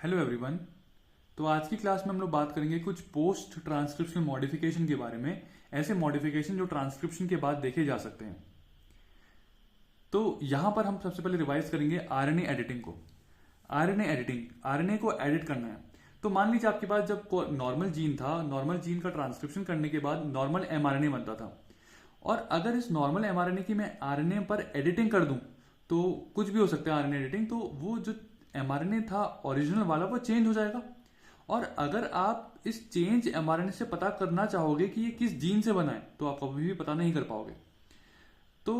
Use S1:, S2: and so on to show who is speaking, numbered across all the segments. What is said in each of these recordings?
S1: Hello everyone. तो आज की क्लास में हम लोग बात करेंगे कुछ पोस्ट ट्रांसक्रिप्शनल मॉडिफिकेशन के बारे में। ऐसे मॉडिफिकेशन जो ट्रांसक्रिप्शन के बाद देखे जा सकते हैं। तो यहां पर हम सबसे पहले रिवाइज करेंगे आरएनए एडिटिंग को। आरएनए को एडिट करना है। तो मान लीजिए आपके पास जब नॉर्मल जीन था, नॉर्मल जीन का ट्रांसक्रिप्शन करने के बाद नॉर्मल एमआरएनए बनता था। और अगर इस नॉर्मल एमआरएनए की मैं आरएनए पर एडिटिंग कर दूं तो कुछ भी हो सकता है आरएनए एडिटिंग, तो वो जो एमआरएनए था ओरिजिनल वाला वो चेंज हो जाएगा। और अगर आप इस चेंज एमआरएनए से पता करना चाहोगे कि ये किस जीन से बना है तो आप कभी भी पता नहीं कर पाओगे। तो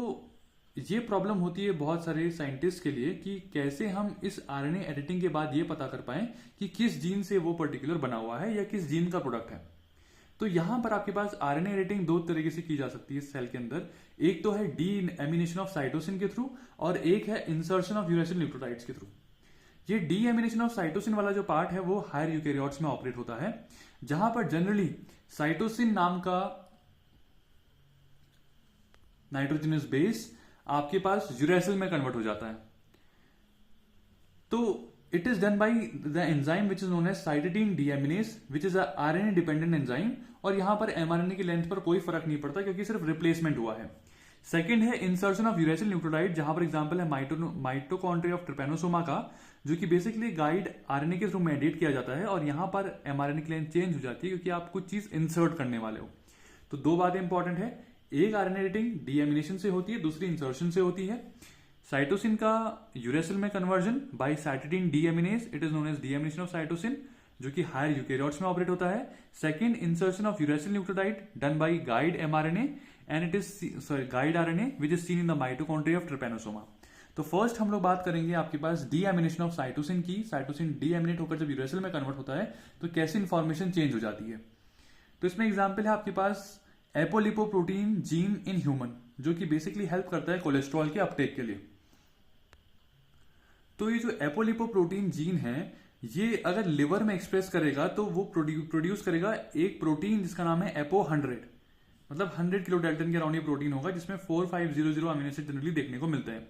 S1: ये प्रॉब्लम होती है बहुत सारे साइंटिस्ट के लिए कि कैसे हम इस आरएनए एडिटिंग के बाद ये पता कर पाए कि किस जीन से वो पर्टिकुलर बना हुआ है या किस जीन का प्रोडक्ट है। तो यहां पर आपके पास आरएनए एडिटिंग दो तरीके से की जा सकती है सेल के अंदर। एक तो है डी एमिनेशन ऑफ साइटोसिन के थ्रू और एक है इंसर्शन ऑफ यूरेसिल न्यूक्लियोटाइड्स के थ्रू। ये डी एमिनेशन ऑफ साइटोसिन वाला जो पार्ट है वो हायर यूकेरियोट्स में ऑपरेट होता है, जहां पर जनरली साइटोसिन नाम का नाइट्रोजनस बेस आपके पास यूरेसिल में कन्वर्ट हो जाता है। तो it is done by the enzyme which is known as cytidine deaminase which is RNA dependent enzyme. और यहां पर एमआरएनए की लेंथ पर कोई फर्क नहीं पड़ता क्योंकि सिर्फ रिप्लेसमेंट हुआ है। सेकंड है इंसर्शन ऑफ यूरेसिल न्यूक्लियोटाइड, जहां पर एग्जांपल है माइटोकॉन्ड्रिया ऑफ ट्रिपेनोसोमा का, जो कि बेसिकली गाइड आरएनए के थ्रू में एडिट किया जाता है। और यहां पर एमआरएनए की लेंथ चेंज हो जाती है क्योंकि आप कुछ चीज इंसर्ट करने वाले हो। तो दो बातें इंपॉर्टेंट है, एक आरएनए एडिटिंग डीएमिनेशन से होती है, दूसरी इंसर्शन से होती है। साइटोसिन का यूरेसिल में conversion by cytidine deaminase, it is known as deamination of cytosine, जो कि हायर यूकेरियोट्स में ऑपरेट होता है। Second, insertion of uracil nucleotide done by guide mRNA and it is guide RNA which is seen in the mitochondria of trypanosoma. तो first हम लोग बात करेंगे आपके पास डीएमिनेशन ऑफ साइटोसिन की। साइटोसिन डीएमिनेट होकर जब यूरेसिल में कन्वर्ट होता है तो कैसे इंफॉर्मेशन चेंज हो जाती है। तो इसमें एग्जांपल है आपके पास एपोलिपोप्रोटीन जीन इन ह्यूमन, जो कि बेसिकली हेल्प करता है कोलेस्ट्रॉल के अपटेक के लिए। तो ये जो एपोलिपोप्रोटीन जीन है ये अगर लिवर में एक्सप्रेस करेगा तो वो प्रोड्यूस करेगा एक प्रोटीन जिसका नाम है एपो 100, मतलब 100 किलो डाल्टन के अराउंड ये प्रोटीन होगा, जिसमें 4500 अमीनो एसिड जनरली देखने को मिलते हैं।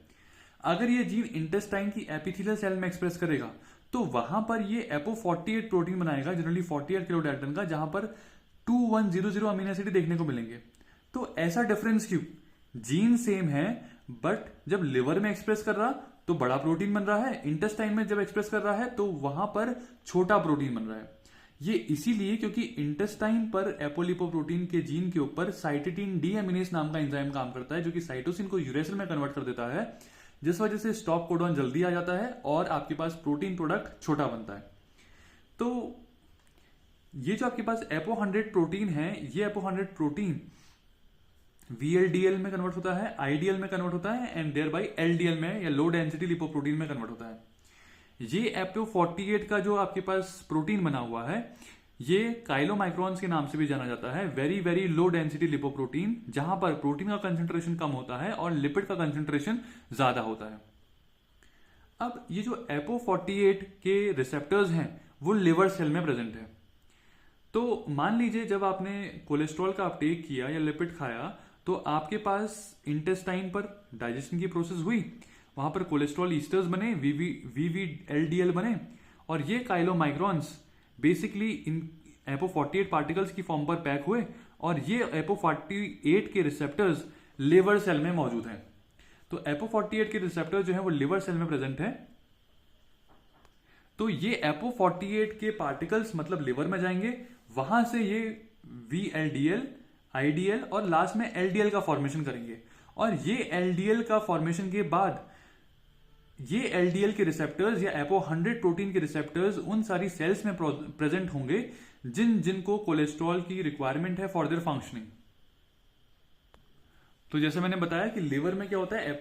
S1: अगर ये जीन इंटेस्टाइन की एपिथेलियल सेल में एक्सप्रेस करेगा तो वहां पर ये एपो 48 प्रोटीन बनाएगा, जनरली 48 किलो डाल्टन का, जहां पर 2100 अमीनो एसिड देखने को मिलेंगे। तो ऐसा डिफरेंस क्यों? जीन सेम है बट जब लिवर में एक्सप्रेस कर रहा तो बड़ा प्रोटीन बन रहा है, इंटेस्टाइन में जब एक्सप्रेस कर रहा है तो वहां पर छोटा प्रोटीन बन रहा है। ये इसीलिए क्योंकि इंटेस्टाइन पर एपोलिपोप्रोटीन के जीन के ऊपर साइटिडीन डीएमिनेज नाम का एंजाइम काम करता है, जो कि साइटोसिन को यूरेसिल में कन्वर्ट कर देता है, जिस वजह से स्टॉप कोडॉन जल्दी आ जाता है और आपके पास प्रोटीन प्रोडक्ट छोटा बनता है। तो ये जो आपके पास एपो 100 प्रोटीन है, ये एपो 100 प्रोटीन VLDL में कन्वर्ट होता है, IDL में कन्वर्ट होता है एंड देयर बाई LDL में या लो डेंसिटी लिपोप्रोटीन में कन्वर्ट होता है। ये एपो 48 का जो आपके पास प्रोटीन बना हुआ है ये काइलोमाइक्रॉन्स के नाम से भी जाना जाता है, very very low density lipoprotein, जहां पर प्रोटीन का कंसेंट्रेशन कम होता है और लिपिड का कंसेंट्रेशन ज्यादा होता है। अब ये जो एपो 48 के रिसेप्टर्स हैं वो लिवर सेल में प्रेजेंट है। तो मान लीजिए जब आपने कोलेस्ट्रॉल का अपटेक किया या लिपिड खाया तो आपके पास इंटेस्टाइन पर डाइजेशन की प्रोसेस हुई, वहां पर कोलेस्ट्रॉल ईस्टर्स बने, VVLDL बने, और ये काइलोमाइक्रॉन्स बेसिकली इन एपो 48 पार्टिकल्स की फॉर्म पर पैक हुए और ये एपो 48 के रिसेप्टर्स लिवर सेल में मौजूद हैं। तो एपो 48 के रिसेप्टर्स जो है वो लिवर सेल में प्रेजेंट है। तो ये एपो 48 के पार्टिकल्स मतलब लिवर में जाएंगे, वहां से ये VLDL, IDL और लास्ट में LDL का फॉर्मेशन करेंगे। और ये LDL का फॉर्मेशन के बाद ये LDL के रिसेप्टर्स या एपो 100 प्रोटीन के रिसेप्टर्स उन सारी सेल्स में प्रेजेंट होंगे जिनको कोलेस्ट्रॉल की रिक्वायरमेंट है फॉर देयर फंक्शनिंग। तो जैसे मैंने बताया कि लिवर में क्या होता है,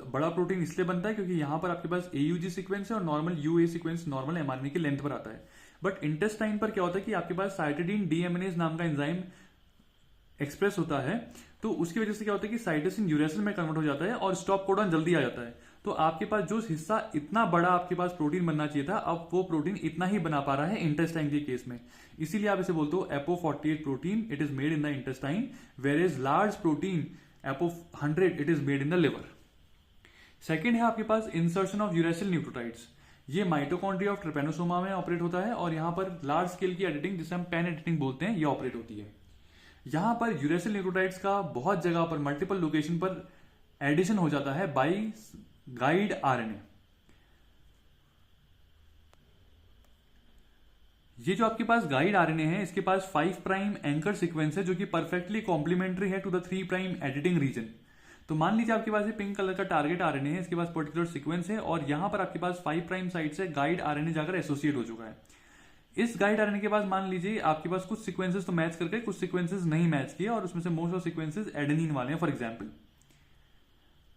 S1: बड़ा प्रोटीन इसलिए बनता है क्योंकि यहां पर आपके पास AUG सीक्वेंस है और normal UA sequence normal mRNA की लेंथ पर आता है। बट इंटेस्टाइन पर क्या होता है कि आपके पास साइटिडीन डीएमिनेज नाम का एंजाइम एक्सप्रेस होता है, तो उसकी वजह से क्या होता है कि साइटोसिन यूरेसिल में कन्वर्ट हो जाता है और स्टॉप कोडॉन जल्दी आ जाता है। तो आपके पास जो हिस्सा इतना बड़ा आपके पास प्रोटीन बनना चाहिए था, अब वो प्रोटीन इतना ही बना पा रहा है इंटेस्टाइन के केस में। इसीलिए आप इसे बोलते हो apo 48 protein, it is made in the intestine, where is large protein apo 100 it is made in the liver. Second है आपके पास इंसर्शन ऑफ यूरेसिल न्यूक्लियोटाइड्स। ये माइटोकॉन्ड्रिया ऑफ ट्रिपेनोसोमा में ऑपरेट होता है और यहां पर लार्ज स्केल की एडिटिंग, जिसे हम पेन एडिटिंग बोलते हैं, ये ऑपरेट होती है। यहां पर यूरेसिल न्यूक्लियोटाइड्स का बहुत जगह पर, मल्टीपल लोकेशन पर एडिशन हो जाता है बाय गाइड आरएनए। ये जो आपके पास गाइड आरएनए है, इसके पास 5 प्राइम एंकर सीक्वेंस है जो कि परफेक्टली कॉम्प्लीमेंट्री है to the 3 prime editing region. तो मान लीजिए आपके पास ये पिंक कलर का टारगेट आरएनए है, इसके पास पर्टिकुलर सीक्वेंस है और यहां पर आपके पास 5 प्राइम साइड से गाइड आरएनए जाकर एसोसिएट हो चुका है। इस गाइड आरएनए के पास मान लीजिए आपके पास कुछ सीक्वेंसेस तो मैच करके, कुछ सीक्वेंसेस नहीं मैच किए और उसमें से मोस्ट ऑफ सीक्वेंसेस एडेनिन वाले हैं फॉर एग्जांपल।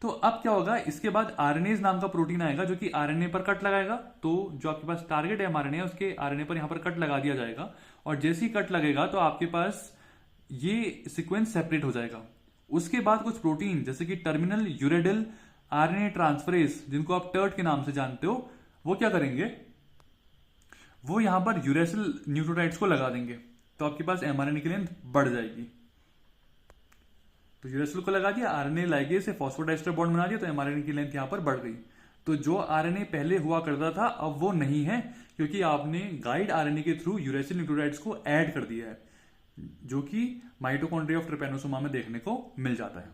S1: तो अब क्या होगा, इसके बाद आरएनएज नाम का प्रोटीन आएगा जो कि आरएनए पर कट लगाएगा। तो जो आपके पास टारगेट एमआरएनए है उसके आरएनए पर यहां पर कट लगा दिया जाएगा और जैसे ही कट लगेगा तो आपके पास ये सीक्वेंस सेपरेट हो जाएगा। उसके बाद कुछ प्रोटीन जैसे कि टर्मिनल यूरेडिल आरएनए ट्रांसफरेज, जिनको आप टर्ट के नाम से जानते हो, वो क्या करेंगे, वो यहां पर यूरेसिल न्यूक्लियोटाइड्स को लगा देंगे। तो आपके पास एमआरएनए की लेंथ बढ़ जाएगी। तो यूरेसिल को लगा दिया, आरएनए लाइगेज से फॉस्फोडाइस्टर बॉन्ड बना दिया, तो एमआरएनए की लेंथ यहां पर बढ़ गई। तो जो आरएनए पहले हुआ करता था अब वो नहीं है, क्योंकि आपने गाइड आरएनए के थ्रू यूरेसिल न्यूक्लियोटाइड्स को ऐड कर दिया है, जो कि माइटोकॉन्ड्रिया ऑफ ट्रिपेनोसोमा में देखने को मिल जाता है।